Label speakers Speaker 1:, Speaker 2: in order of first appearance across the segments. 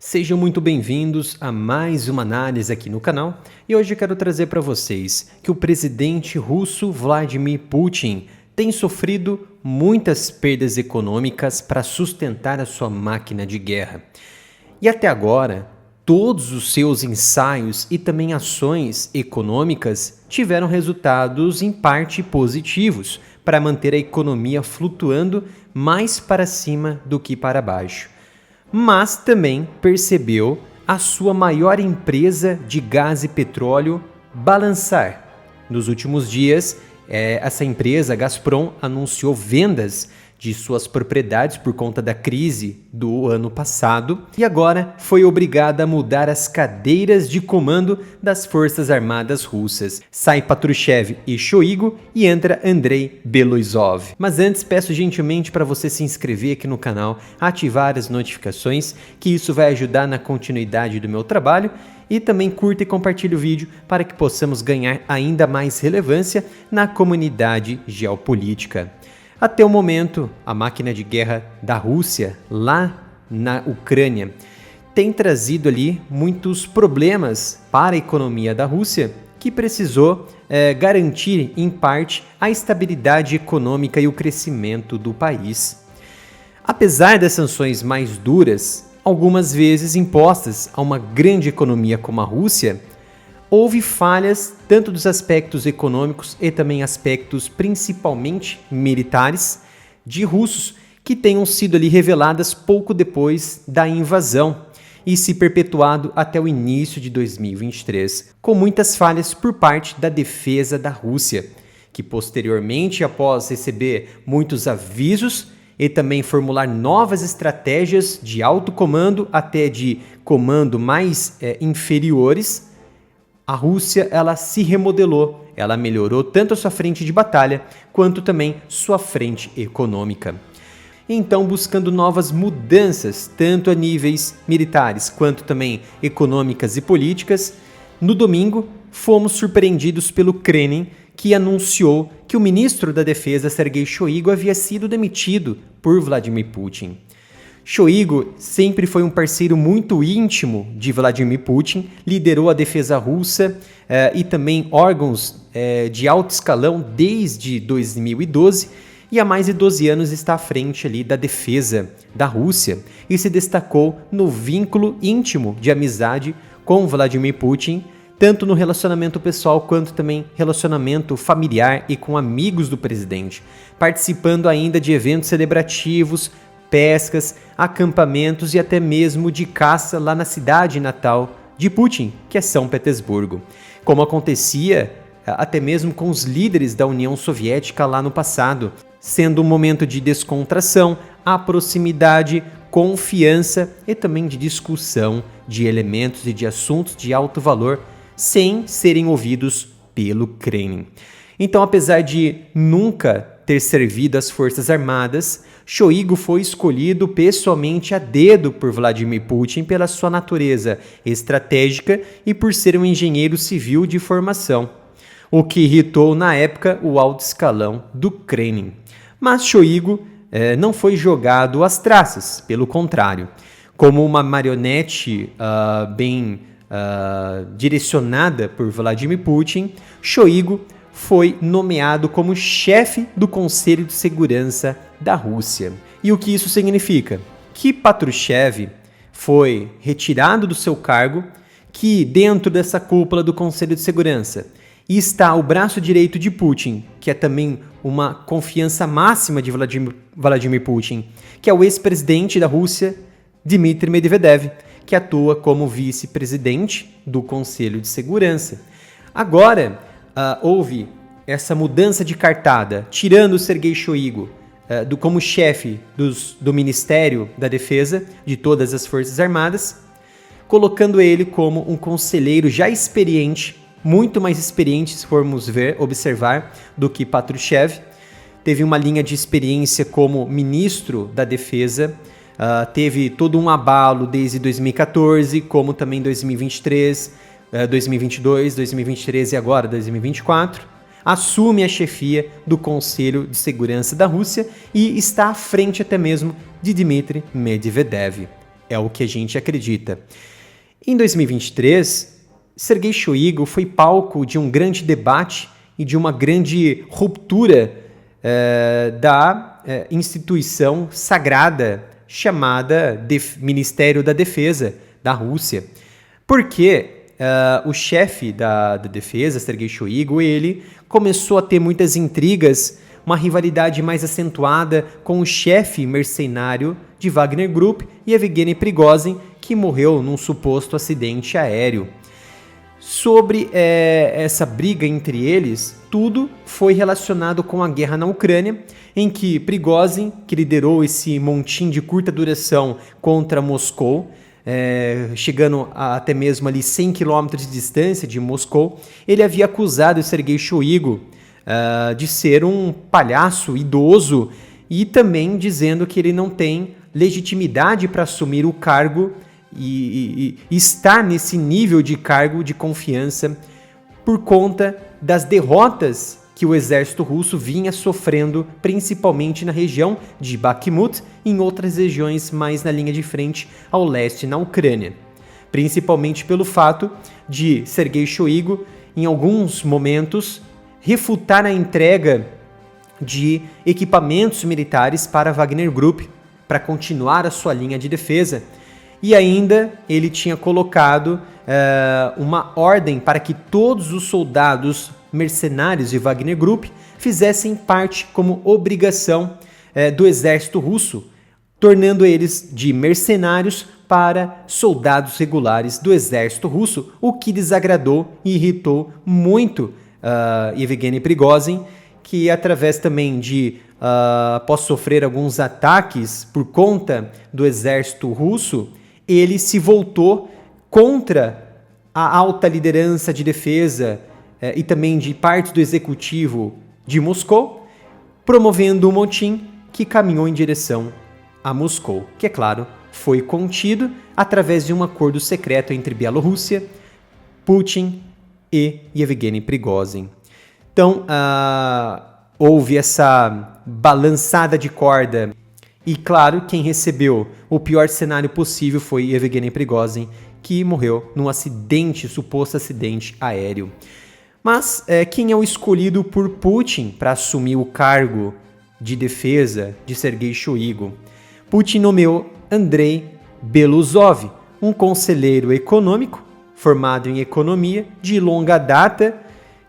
Speaker 1: Sejam muito bem-vindos a mais uma análise aqui no canal e hoje eu quero trazer para vocês que o presidente russo Vladimir Putin tem sofrido muitas perdas econômicas para sustentar a sua máquina de guerra. E até agora, todos os seus ensaios e também ações econômicas tiveram resultados em parte positivos para manter a economia flutuando mais para cima do que para baixo. Mas também percebeu a sua maior empresa de gás e petróleo balançar. Nos últimos dias, essa empresa, Gazprom, anunciou vendas de suas propriedades por conta da crise do ano passado e agora foi obrigada a mudar as cadeiras de comando das Forças Armadas Russas. Sai Patrushev e Shoigu e entra Andrei Belousov. Mas antes, peço gentilmente para você se inscrever aqui no canal, ativar as notificações, que isso vai ajudar na continuidade do meu trabalho, e também curta e compartilhe o vídeo para que possamos ganhar ainda mais relevância na comunidade geopolítica. Até o momento, a máquina de guerra da Rússia, lá na Ucrânia, tem trazido ali muitos problemas para a economia da Rússia, que precisou garantir, em parte, a estabilidade econômica e o crescimento do país. Apesar das sanções mais duras, algumas vezes impostas a uma grande economia como a Rússia, houve falhas tanto dos aspectos econômicos e também aspectos principalmente militares de russos que tenham sido ali reveladas pouco depois da invasão e se perpetuado até o início de 2023, com muitas falhas por parte da defesa da Rússia, que posteriormente, após receber muitos avisos e também formular novas estratégias de alto comando até de comando mais inferiores, a Rússia ela se remodelou, ela melhorou tanto a sua frente de batalha quanto também sua frente econômica. Então, buscando novas mudanças, tanto a níveis militares quanto também econômicas e políticas, no domingo fomos surpreendidos pelo Kremlin, que anunciou que o ministro da Defesa, Sergei Shoigu, havia sido demitido por Vladimir Putin. Shoigu sempre foi um parceiro muito íntimo de Vladimir Putin, liderou a defesa russa e também órgãos de alto escalão desde 2012 e há mais de 12 anos está à frente ali da defesa da Rússia e se destacou no vínculo íntimo de amizade com Vladimir Putin, tanto no relacionamento pessoal quanto também relacionamento familiar e com amigos do presidente, participando ainda de eventos celebrativos, pescas, acampamentos e até mesmo de caça lá na cidade natal de Putin, que é São Petersburgo, como acontecia até mesmo com os líderes da União Soviética lá no passado, sendo um momento de descontração, a proximidade, confiança e também de discussão de elementos e de assuntos de alto valor sem serem ouvidos pelo Kremlin. Então, apesar de nunca ter servido às Forças Armadas, Shoigu foi escolhido pessoalmente a dedo por Vladimir Putin pela sua natureza estratégica e por ser um engenheiro civil de formação, o que irritou na época o alto escalão do Kremlin. Mas Shoigu não foi jogado às traças, pelo contrário. Como uma marionete direcionada por Vladimir Putin, Shoigu foi nomeado como chefe do Conselho de Segurança da Rússia. E o que isso significa? Que Patrushev foi retirado do seu cargo, que dentro dessa cúpula do Conselho de Segurança está o braço direito de Putin, que é também uma confiança máxima de Vladimir Putin, que é o ex-presidente da Rússia, Dmitry Medvedev, que atua como vice-presidente do Conselho de Segurança. Agora, houve essa mudança de cartada, tirando o Sergei Shoigu como chefe do Ministério da Defesa de todas as Forças Armadas, colocando ele como um conselheiro já experiente, muito mais experiente, se formos observar, do que Patrushev. Teve uma linha de experiência como ministro da Defesa, teve todo um abalo desde 2014, como também 2023, 2022, 2023 e agora 2024, assume a chefia do Conselho de Segurança da Rússia e está à frente até mesmo de Dmitry Medvedev. é o que a gente acredita. Em 2023, Sergei Shoigu foi palco de um grande debate e de uma grande ruptura da instituição sagrada chamada Ministério da Defesa da Rússia. Porque o chefe da defesa, Sergei Shoigu, ele começou a ter muitas intrigas, uma rivalidade mais acentuada com o chefe mercenário de Wagner Group, Yevgeny Prigozhin, que morreu num suposto acidente aéreo. Sobre essa briga entre eles, tudo foi relacionado com a guerra na Ucrânia, em que Prigozhin, que liderou esse montim de curta duração contra Moscou, chegando a até mesmo ali 100 km de distância de Moscou, ele havia acusado Sergei Shoigu de ser um palhaço idoso e também dizendo que ele não tem legitimidade para assumir o cargo e estar nesse nível de cargo de confiança por conta das derrotas que o exército russo vinha sofrendo, principalmente na região de Bakhmut e em outras regiões mais na linha de frente ao leste na Ucrânia. Principalmente pelo fato de Sergei Shoigu, em alguns momentos, refutar a entrega de equipamentos militares para a Wagner Group para continuar a sua linha de defesa. E ainda ele tinha colocado uma ordem para que todos os soldados mercenários de Wagner Group fizessem parte como obrigação do exército russo, tornando eles de mercenários para soldados regulares do exército russo, o que desagradou e irritou muito Yevgeny Prigozhin, que através também de após sofrer alguns ataques por conta do exército russo, ele se voltou contra a alta liderança de defesa e também de parte do executivo de Moscou, promovendo um motim que caminhou em direção a Moscou, que, é claro, foi contido através de um acordo secreto entre Bielorrússia, Putin e Yevgeny Prigozhin. Então, houve essa balançada de corda e, claro, quem recebeu o pior cenário possível foi Yevgeny Prigozhin, que morreu num acidente, suposto acidente aéreo. Mas quem é o escolhido por Putin para assumir o cargo de defesa de Sergei Shoigu? Putin nomeou Andrei Beluzov, um conselheiro econômico formado em economia de longa data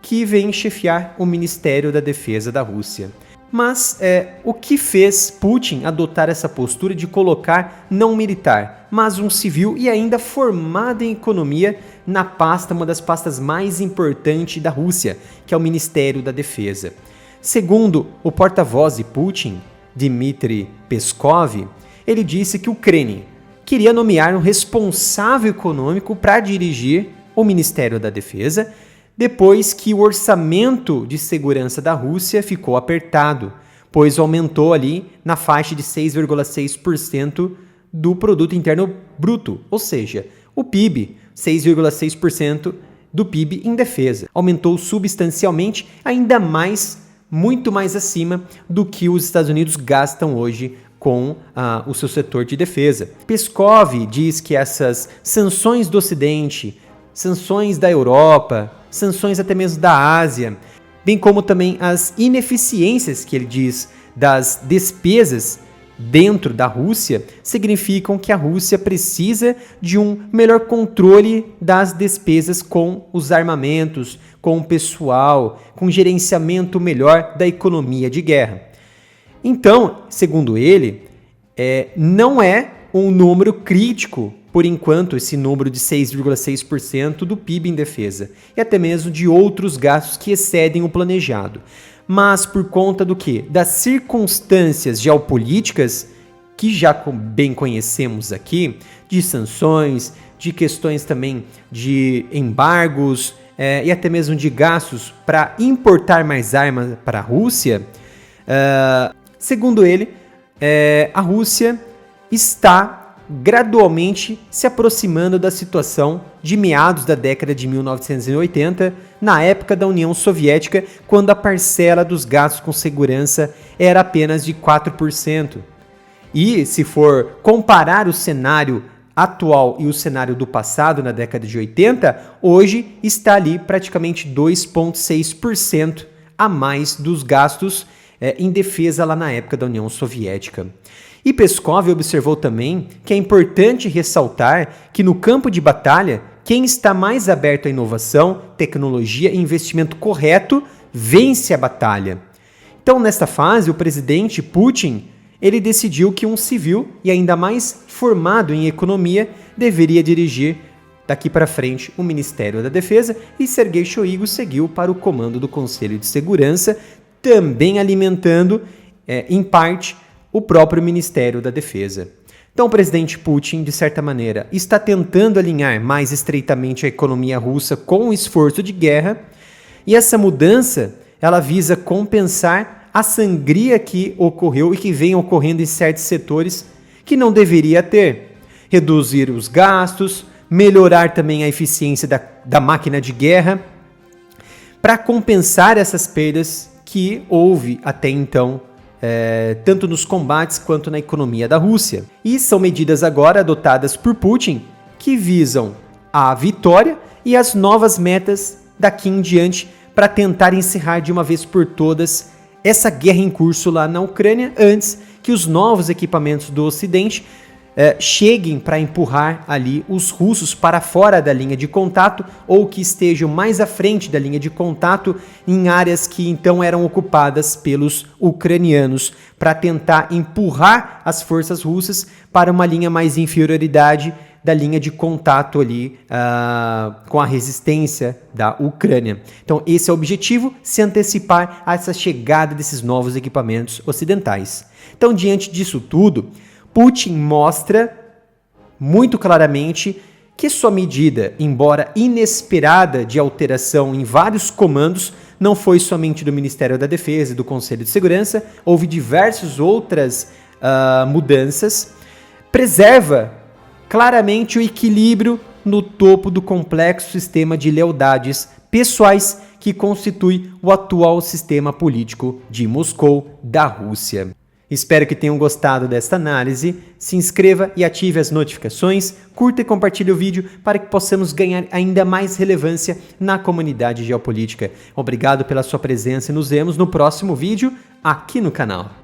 Speaker 1: que vem chefiar o Ministério da Defesa da Rússia. Mas o que fez Putin adotar essa postura de colocar não um militar, mas um civil e ainda formado em economia na pasta, uma das pastas mais importantes da Rússia, que é o Ministério da Defesa? Segundo o porta-voz de Putin, Dmitry Peskov, ele disse que o Kremlin queria nomear um responsável econômico para dirigir o Ministério da Defesa, depois que o orçamento de segurança da Rússia ficou apertado, pois aumentou ali na faixa de 6,6% do produto interno bruto, ou seja, o PIB, 6,6% do PIB em defesa. Aumentou substancialmente, ainda mais, muito mais acima do que os Estados Unidos gastam hoje com o seu setor de defesa. Peskov diz que essas sanções do Ocidente, sanções da Europa, sanções até mesmo da Ásia, bem como também as ineficiências que ele diz das despesas dentro da Rússia, significam que a Rússia precisa de um melhor controle das despesas com os armamentos, com o pessoal, com gerenciamento melhor da economia de guerra. Então, segundo ele, não é um número crítico, por enquanto, esse número de 6,6% do PIB em defesa, e até mesmo de outros gastos que excedem o planejado. Mas por conta do quê? Das circunstâncias geopolíticas, que já bem conhecemos aqui, de sanções, de questões também de embargos e até mesmo de gastos para importar mais armas para a Rússia, segundo ele, a Rússia está gradualmente se aproximando da situação de meados da década de 1980, na época da União Soviética, quando a parcela dos gastos com segurança era apenas de 4%. E se for comparar o cenário atual e o cenário do passado, na década de 80, hoje está ali praticamente 2,6% a mais dos gastos em defesa lá na época da União Soviética. E Peskov observou também que é importante ressaltar que no campo de batalha, quem está mais aberto à inovação, tecnologia e investimento correto vence a batalha. Então, nesta fase, o presidente Putin ele decidiu que um civil, e ainda mais formado em economia, deveria dirigir daqui para frente o Ministério da Defesa, e Sergei Shoigu seguiu para o comando do Conselho de Segurança, também alimentando, em parte, o próprio Ministério da Defesa. Então, o presidente Putin, de certa maneira, está tentando alinhar mais estreitamente a economia russa com o esforço de guerra, e essa mudança ela visa compensar a sangria que ocorreu e que vem ocorrendo em certos setores que não deveria ter. Reduzir os gastos, melhorar também a eficiência da máquina de guerra, para compensar essas perdas que houve até então, tanto nos combates quanto na economia da Rússia. E são medidas agora adotadas por Putin que visam a vitória e as novas metas daqui em diante para tentar encerrar de uma vez por todas essa guerra em curso lá na Ucrânia, antes que os novos equipamentos do Ocidente cheguem para empurrar ali os russos para fora da linha de contato, ou que estejam mais à frente da linha de contato em áreas que então eram ocupadas pelos ucranianos, para tentar empurrar as forças russas para uma linha mais de inferioridade da linha de contato ali com a resistência da Ucrânia. Então esse é o objetivo, se antecipar a essa chegada desses novos equipamentos ocidentais. Então, diante disso tudo, Putin mostra muito claramente que sua medida, embora inesperada de alteração em vários comandos, não foi somente do Ministério da Defesa e do Conselho de Segurança, houve diversas outras mudanças, preserva claramente o equilíbrio no topo do complexo sistema de lealdades pessoais que constitui o atual sistema político de Moscou, da Rússia. Espero que tenham gostado desta análise. Se inscreva e ative as notificações, curta e compartilhe o vídeo para que possamos ganhar ainda mais relevância na comunidade geopolítica. Obrigado pela sua presença e nos vemos no próximo vídeo aqui no canal.